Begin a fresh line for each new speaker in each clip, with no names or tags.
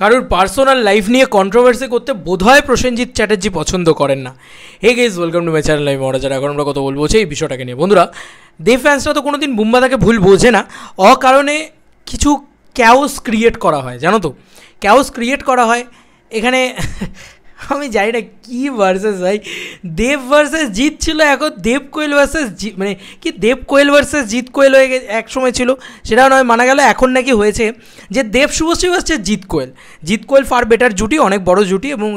কারোর personal life নিয়ে controversy করতে বোধহয় প্রসেনজিৎ চ্যাটার্জি পছন্দ করেন না। Hey guys, welcome to my channel. আমি মহারাজার। এখন আমরা কথা বলবো এই বিষয়টাকে নিয়ে। বন্ধুরা, দেব ফ্যান্সরা তো কোনোদিন বুম্বাদাকে ভুল বোঝে না। অকারণে কিছু ক্যাওস ক্রিয়েট করা হয়, জানো তো, ক্যাওস ক্রিয়েট করা হয় এখানে। আমি জানি না কী ভার্সেস ভাই, দেব ভার্সেস জিৎ ছিল, এখন দেব কোয়েল ভার্সেস জিৎ, মানে কি দেব কোয়েল ভার্সেস জিৎ কোয়েল হয়ে গেছে। এক সময় ছিল, সেটাও নয় মানা গেল। এখন নাকি হয়েছে যে দেব শুভশ্রী ভার্সেস জিৎ কোয়েল। জিৎ কোয়েল ফার বেটার জুটি, অনেক বড় জুটি, এবং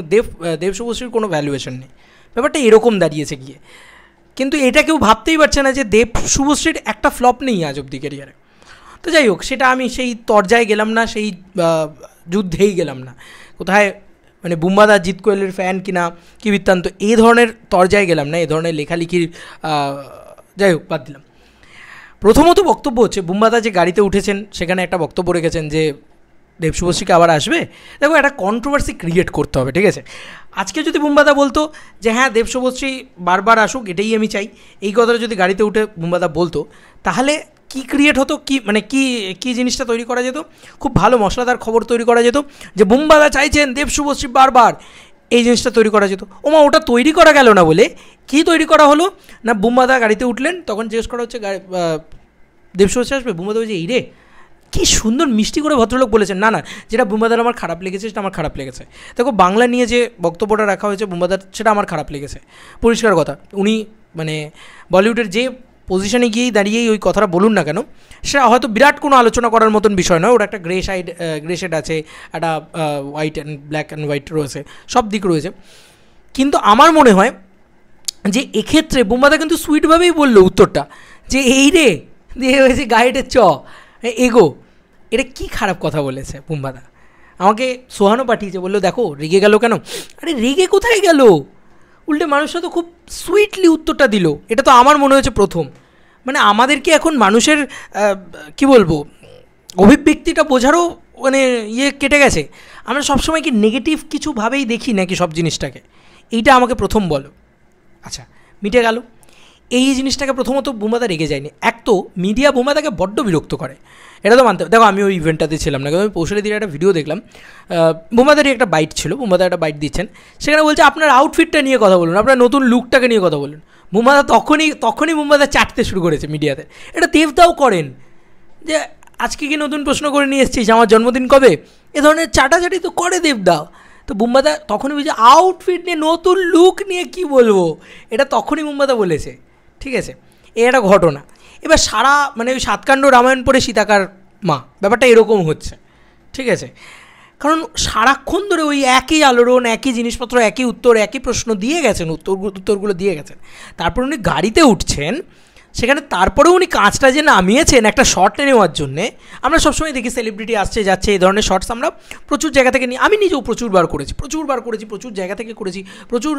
দেব শুভশ্রীর কোনো ভ্যালুয়েশন নেই। ব্যাপারটা এরকম দাঁড়িয়েছে গিয়ে। কিন্তু এটা কেউ ভাবতেই পারছে না যে দেব শুভশ্রীর একটা ফ্লপ নেই আজ অব্দি ক্যারিয়ারে। তো যাই হোক, সেটা আমি সেই তরজায় গেলাম না, সেই যুদ্ধেই গেলাম না। কোথায় মানে বুম্বাদা জিৎ কোয়েলের ফ্যান কিনা, কী বৃত্তান্ত, এই ধরনের তরজায় গেলাম না, এই ধরনের লেখালেখির, যাই হোক বাদ দিলাম। প্রথমত বক্তব্য হচ্ছে, বুম্বাদা যে গাড়িতে উঠেছেন সেখানে একটা বক্তব্য রেখেছেন যে দেব শুভশ্রীকে আবার আসবে। দেখো, একটা কন্ট্রোভার্সি ক্রিয়েট করতে হবে, ঠিক আছে। আজকে যদি বুম্বাদা বলতো যে হ্যাঁ দেব শুভশ্রী বারবার আসুক, এটাই আমি চাই, এই কথাটা যদি গাড়িতে উঠে বুম্বাদা বলতো, তাহলে কী ক্রিয়েট হতো, কী মানে কী জিনিসটা তৈরি করা যেত, খুব ভালো মশলাদার খবর তৈরি করা যেত যে বুম্বাদা চাইছেন দেব শুভশ্রী বারবার, এই জিনিসটা তৈরি করা যেত। ওমা, ওটা তৈরি করা গেল না বলে কী তৈরি করা হলো না, বুম্বাদা গাড়িতে উঠলেন, তখন জিজ্ঞেস করা হচ্ছে দেব শুভশ্রী আসবে। বুম্বাদা বলছে এই রে, কী সুন্দর মিষ্টি করে ভদ্রলোক বলেছেন। না না, যেটা বুম্বাদার আমার খারাপ লেগেছে সেটা আমার খারাপ লেগেছে। দেখো, বাংলা নিয়ে যে বক্তব্যটা রাখা হয়েছে বুম্বাদার, সেটা আমার খারাপ লেগেছে, পরিষ্কার কথা। উনি মানে বলিউডের যে পজিশনে গিয়েই দাঁড়িয়েই ওই কথাটা বলুন না কেন, সেটা হয়তো বিরাট কোনো আলোচনা করার মতন বিষয় নয়। ওটা একটা গ্রে শেড আছে, একটা white and black and white রয়েছে, সব দিক রয়েছে। কিন্তু আমার মনে হয় যে এক্ষেত্রে বুম্বাদা কিন্তু সুইটভাবেই বললো উত্তরটা, যে এই রে দিয়ে হয়েছে গাইডে এগো। এটা কি খারাপ কথা বলেছে বুম্বাদা। আমাকে সোহানও পাঠিয়েছে, বললো দেখো রেগে গেল কেন। আরে রেগে কোথায় গেল, উল্টে মানুষরা তো খুব সুইটলি উত্তরটা দিল। এটা তো আমার মনে হয়েছে প্রথম, মানে আমাদেরকে এখন মানুষের কি বলবো, অভিব্যক্তিটা বোঝারও মানে কেটে গেছে। আমরা সবসময় কি নেগেটিভ কিছুভাবেই দেখি নাকি সব জিনিসটাকে, এইটা আমাকে প্রথম বলো। আচ্ছা, মিটে গেল এই জিনিসটাকে। প্রথমত বুম্বাদা রেগে যায়নি। এক তো মিডিয়া বুম্বাদাকে বড্ড বিরক্ত করে, এটা তো মানতে। দেখো, আমি ওই ইভেন্টটাতে ছিলাম না, কিন্তু আমি পৌঁছালে দিয়ে একটা ভিডিও দেখলাম, বুম্বাদারই একটা বাইট ছিল, বুম্বাদা একটা বাইট দিচ্ছেন, সেখানে বলছে আপনার আউটফিটটা নিয়ে কথা বলুন, আপনার নতুন লুকটাকে নিয়ে কথা বলুন। বুম্বাদা তখনই বুম্বাদা চাটতে শুরু করেছে মিডিয়াতে। এটা দেবদাও করেন, যে আজকে কি নতুন প্রশ্ন করে নিয়ে এসেছিস, আমার জন্মদিন কবে, এ ধরনের চাটাচাটি তো করে দেবদাও। তো বুম্বাদা তখনই বলছে আউটফিট নিয়ে, নতুন লুক নিয়ে কি বলবো, এটা তখনই বুম্বাদা বলেছে, ঠিক আছে। এই একটা ঘটনা। এবার সারা মানে ওই সাতকাণ্ড রামায়ণ পড়ে সীতাকার মা, ব্যাপারটা এরকম হচ্ছে, ঠিক আছে। কারণ সারাক্ষণ ধরে ওই একই আলোড়ন, একই জিনিসপত্র, একই উত্তর, একই প্রশ্ন দিয়ে গেছেন, উত্তরগুলো দিয়ে গেছেন। তারপর উনি গাড়িতে উঠছেন, সেখানে তারপরেও উনি কাঁচটা যে নামিয়েছেন একটা শর্ট নেওয়ার জন্যে। আমরা সবসময় দেখি সেলিব্রিটি আসছে যাচ্ছে, এই ধরনের শর্টস আমরা প্রচুর জায়গা থেকে নিই। আমি নিজেও প্রচুর জায়গা থেকে করেছি, প্রচুর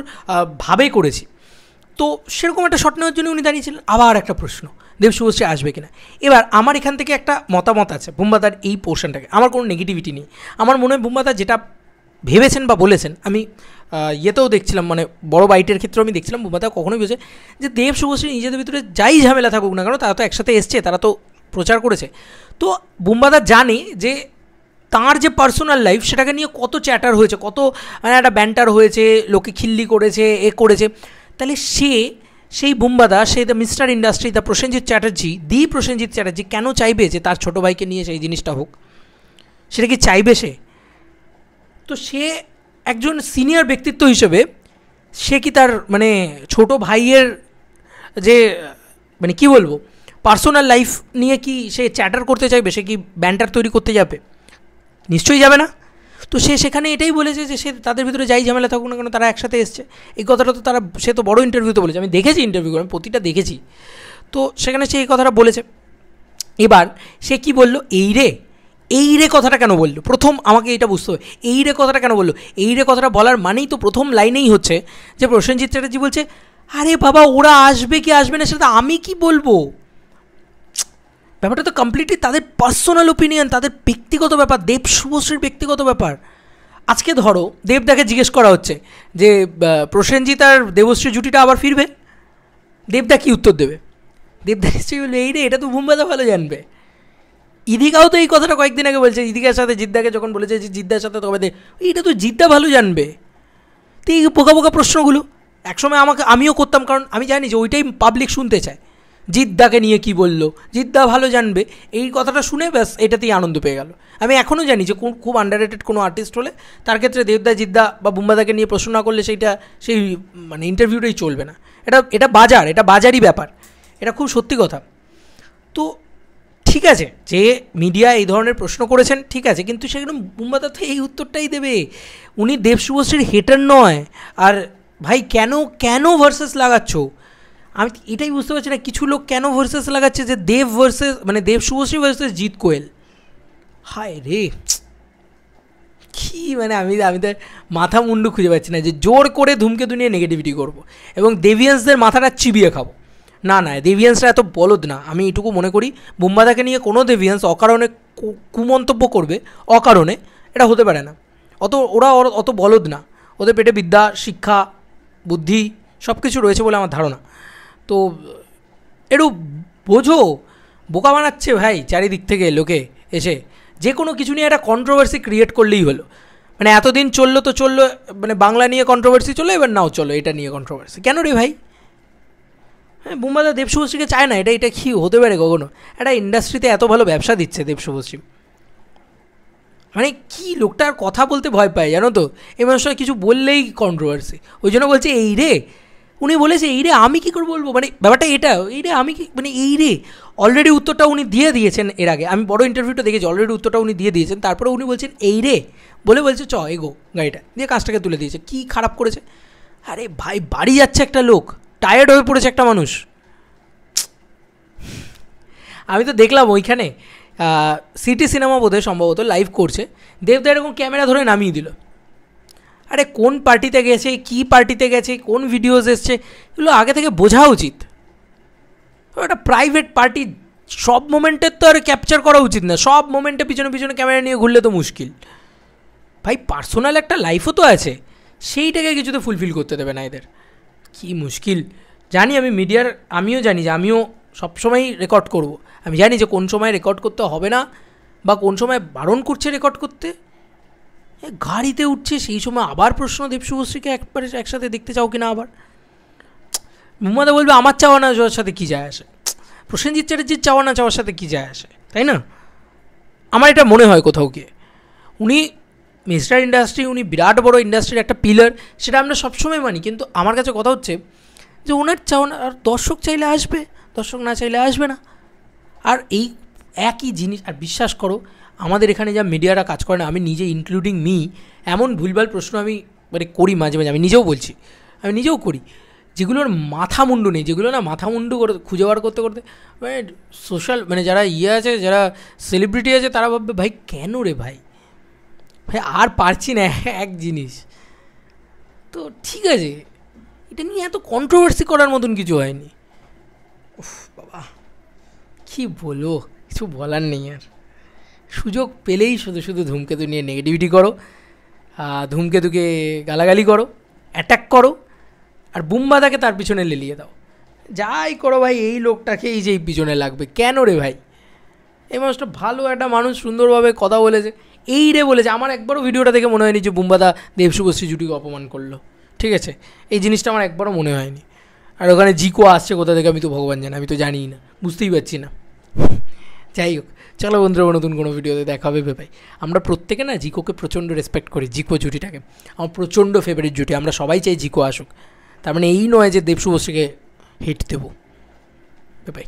ভাবে করেছি। তো সেরকম একটা শট নেওয়ার জন্য উনি দাঁড়িয়েছিলেন। আবার একটা প্রশ্ন, দেব শুভশ্রী আসবে কিনা। এবার আমার এখান থেকে একটা মতামত আছে বুম্বাদার এই পোর্শনটাকে, আমার কোনো নেগেটিভিটি নেই। আমার মনে হয় বুম্বাদা যেটা ভেবেছেন বা বলেছেন, আমি ইয়েতেও দেখছিলাম, মানে বড় বাইটের ক্ষেত্রেও আমি দেখছিলাম, বুম্বাদা কখনোই বলেছে যে দেব শুভশ্রী নিজেদের ভিতরে যাই ঝামেলা থাকুক না কেন, তারা তো একসাথে এসছে, তারা তো প্রচার করেছে। তো বুম্বাদা জানে যে তাঁর যে পার্সোনাল লাইফ, সেটাকে নিয়ে কত চ্যাটার হয়েছে, কত মানে একটা ব্যান্টার হয়েছে, লোকে খিল্লি করেছে, করেছে। তাহলে সেই বুম্বাদা, সেই the mister industry, the Prosenjit Chatterjee কেন চাইবে যে তার ছোটো ভাইকে নিয়ে সেই জিনিসটা হোক? সেটা কি চাইবে সে? তো সে একজন সিনিয়র ব্যক্তিত্ব হিসেবে সে কি তার মানে ছোট ভাইয়ের যে মানে কি বলবো পার্সোনাল লাইফ নিয়ে কি সে চ্যাটার করতে চাইবে? সে কি ব্যান্টার তৈরি করতে যাবে? নিশ্চয়ই যাবে না। তো সে সেখানে এটাই বলেছে যে সে তাদের ভিতরে যাই ঝামেলা থাকুক না কেন, তারা একসাথে এসছে। এই কথাটা তো সে তো বড় ইন্টারভিউতে বলেছে, আমি দেখেছি ইন্টারভিউ, আমি প্রতিটা দেখেছি। তো সেখানে সে এই কথাটা বলেছে। এবার সে কি বলল, এই রে কথাটা কেন বললো? প্রথম আমাকে এটা বুঝতে হবে, এই রে কথাটা কেন বললো? এই রে কথাটা বলার মানেই তো প্রথম লাইনেই হচ্ছে যে প্রসেনজিৎ চ্যাটার্জি বলছে আরে বাবা ওরা আসবে কি আসবে না সেটা আমি কি বলবো। ব্যাপারটা তো কমপ্লিটলি তাদের পার্সোনাল ওপিনিয়ন, তাদের ব্যক্তিগত ব্যাপার, দেব শুভশ্রীর ব্যক্তিগত ব্যাপার। আজকে ধরো দেবদাকে জিজ্ঞেস করা হচ্ছে যে প্রসেনজিৎ আর দেবশ্রী জুটিটা আবার ফিরবে, দেবদা কি উত্তর দেবে? দেবদা নিশ্চয়ই বলবে এই রে, এটা তো বুম্বাদা ভালো জানবে। ইদিকাও তো এই কথাটা কয়েকদিন আগে বলছে, ইদিকার সাথে জিদ্দাকে যখন বলেছে যে জিদ্দার সাথে তবে এইটা তো জিদ্দা ভালো জানবে। তো এই পোকা পোকা প্রশ্নগুলো একসময় আমিও করতাম, কারণ আমি জানি যে ওইটাই পাবলিক শুনতে চায়। জিদ্দাকে নিয়ে কি বললো, জিদ্দা ভালো জানবে, এই কথাটা শুনে ব্যাস এটাতেই আনন্দ পেয়ে গেল। আমি এখনও জানি যে খুব আন্ডাররেটেড কোনো আর্টিস্ট হলে তার ক্ষেত্রে দেবদা, জিদ্দা বা বুম্বাদাকে নিয়ে প্রশ্ন না করলে সেই মানে ইন্টারভিউটাই চলবে না। এটা বাজার, এটা বাজারই ব্যাপার, এটা খুব সত্যি কথা। তো ঠিক আছে যে মিডিয়া এই ধরনের প্রশ্ন করেছেন, ঠিক আছে, কিন্তু সেগুলো বুম্বাদা তো এই উত্তরটাই দেবে। উনি দেব শুভশ্রীর হেটার নয়। আর ভাই কেন ভার্সেস লাগাচ্ছ? আমি এটাই বুঝতে পারছি না, কিছু লোক কেন ভার্সেস লাগাচ্ছে যে দেব ভার্সেস, মানে দেব শুভশ্রী ভার্সেস জিৎ কোয়েল। হায় রে, কি মানে আমি তো মাথা মুন্ডু খুঁজে পাচ্ছি না যে জোর করে ধূমকেতু নিয়ে নেগেটিভিটি করবো এবং দেভিয়ান্সদের মাথাটা চিবিয়ে খাবো। না, দেভিয়ান্সরা এত বলদ না। আমি এটুকু মনে করি বুম্বাদাকে নিয়ে কোনো দেভিয়ান্স অকারণে কুমন্তব্য করবে, অকারণে, এটা হতে পারে না। ওরা অত বলদ না, ওদের পেটে বিদ্যা, শিক্ষা, বুদ্ধি সব কিছু রয়েছে বলে আমার ধারণা। তো একটু বোঝো, বোকা বানাচ্ছে ভাই চারিদিক থেকে লোকে এসে। যে কোনো কিছু নিয়ে একটা কন্ট্রোভার্সি ক্রিয়েট করলেই হলো। মানে এতদিন চললো তো চললো, মানে বাংলা নিয়ে কন্ট্রোভার্সি চলো, এবার নাও চলো এটা নিয়ে কন্ট্রোভার্সি। কেন রে ভাই? হ্যাঁ, বুম্বাদা দেব শুভশ্রীকে চায় না, এটা কি হতে পারে কখনো? একটা ইন্ডাস্ট্রিতে এত ভালো ব্যবসা দিচ্ছে দেব শুভশ্রী, মানে কি লোকটার কথা বলতে ভয় পায় জানো তো? এই মানুষটা কিছু বললেই কন্ট্রোভার্সি। ওই জন্য বলছে এই রে, উনি বলেছে এই রে, আমি কী করে বলবো? মানে ব্যাপারটা এটা, এই রে আমি কি, মানে এই রে অলরেডি উত্তরটা উনি দিয়ে দিয়েছেন এর আগে। আমি বড় ইন্টারভিউটা দেখেছি, অলরেডি উত্তরটা উনি দিয়ে দিয়েছেন। তারপরে উনি বলছেন এই রে বলছে চ এগো গাড়িটা দিয়ে কাজটাকে তুলে দিয়েছে। কি খারাপ করেছে? আরে ভাই, বাড়ি যাচ্ছে একটা লোক, টায়ার্ড হয়ে পড়েছে একটা মানুষ। আমি তো দেখলাম ওইখানে সিটি সিনেমা বোধহয় সম্ভবত লাইভ করছে, দেবদা এরকম ক্যামেরা ধরে নামিয়ে দিল। আরে কোন পার্টিতে গেছে, কি পার্টিতে গেছে, কোন ভিডিওস এসছে, এগুলো আগে থেকে বোঝা উচিত। একটা প্রাইভেট পার্টি, সব মোমেন্টের তো আর ক্যাপচার করা উচিত না। সব মোমেন্টে পিছনে ক্যামেরা নিয়ে ঘুরলে তো মুশকিল। ভাই পার্সোনাল একটা লাইফও তো আছে, সেইটাকে কিছুতে ফুলফিল করতে দেবে না এদের। কি মুশকিল। জানি আমি মিডিয়ার, আমিও জানি যে আমিও সবসময়ই রেকর্ড করব। আমি জানি যে কোন সময় রেকর্ড করতে হবে না বা কোন সময় বারণ করছে রেকর্ড করতে। গাড়িতে উঠছে সেই সময় আবার প্রশ্ন, দেব শুভশ্রীকে একসাথে দেখতে চাও কিনা? আবার বুম্বাদা বলবে আমার চাওয়া না যাওয়ার সাথে কী যায় আসে, প্রসেনজিৎ চ্যাটার্জির চাওয়া না চাওয়ার সাথে কী যায় আসে, তাই না? আমার এটা মনে হয় কোথাও গিয়ে উনি মিস্টার ইন্ডাস্ট্রি, উনি বিরাট বড় ইন্ডাস্ট্রির একটা পিলার, সেটা আমরা সবসময় মানি। কিন্তু আমার কাছে কথা হচ্ছে যে ওনার চাওয়া না, আর দর্শক চাইলে আসবে, দর্শক না চাইলে আসবে না। আর এই একই জিনিস, আর বিশ্বাস করো আমাদের এখানে যা মিডিয়ারা কাজ করে না, আমি নিজে ইনক্লুডিং মি, এমন ভুলভাল প্রশ্ন আমি মানে করি মাঝে মাঝে, আমি নিজেও বলছি, আমি নিজেও করি, যেগুলোর মাথা মুন্ডু নেই, যেগুলো না মাথা মুন্ডু করে খুঁজে বার করতে করতে মানে সোশ্যাল, মানে যারা আছে, যারা সেলিব্রিটি আছে, তারা ভাববে ভাই কেন রে ভাই আর পারছি না এক জিনিস। তো ঠিক আছে, এটা নিয়ে এত কন্ট্রোভার্সি করার মতন কিছু হয়নি। উফ বাবা, কী বলো, কিছু বলার নেই আর। সুযোগ পেলেই শুধু ধূমকেতু নিয়ে নেগেটিভিটি করো, ধূমকেতুকে গালাগালি করো, অ্যাটাক করো, আর বুম্বাদাকে তার পিছনে লেলিয়ে দাও। যাই করো ভাই, এই লোকটাকেই যেই পিছনে লাগবে কেন রে ভাই? এই মানুষটা ভালো একটা মানুষ, সুন্দরভাবে কথা বলেছে, এই রে বলেছে। আমার একবারও ভিডিওটা দেখে মনে হয়নি যে বুম্বাদা দেব শুভশ্রী জুটিকে অপমান করলো, ঠিক আছে? এই জিনিসটা আমার একবারও মনে হয়নি। আর ওখানে জিকো আসছে কোথা থেকে আমি তো ভগবান জানি, আমি তো জানিই না, বুঝতেই পারছি না। যাই হোক, চলো বন্ধুরা, নতুন কোনো ভিডিওতে দেখা হবে ভাই। আমরা প্রত্যেকে না জিকোকে প্রচণ্ড রেসপেক্ট করি, জিকো জুটিটাকে আমার প্রচণ্ড ফেভারিট জুটি। আমরা সবাই চাই জিকো আসুক, তার মানে এই নয় যে দেব শুভশ্রীকে হিট দেবো। বাই।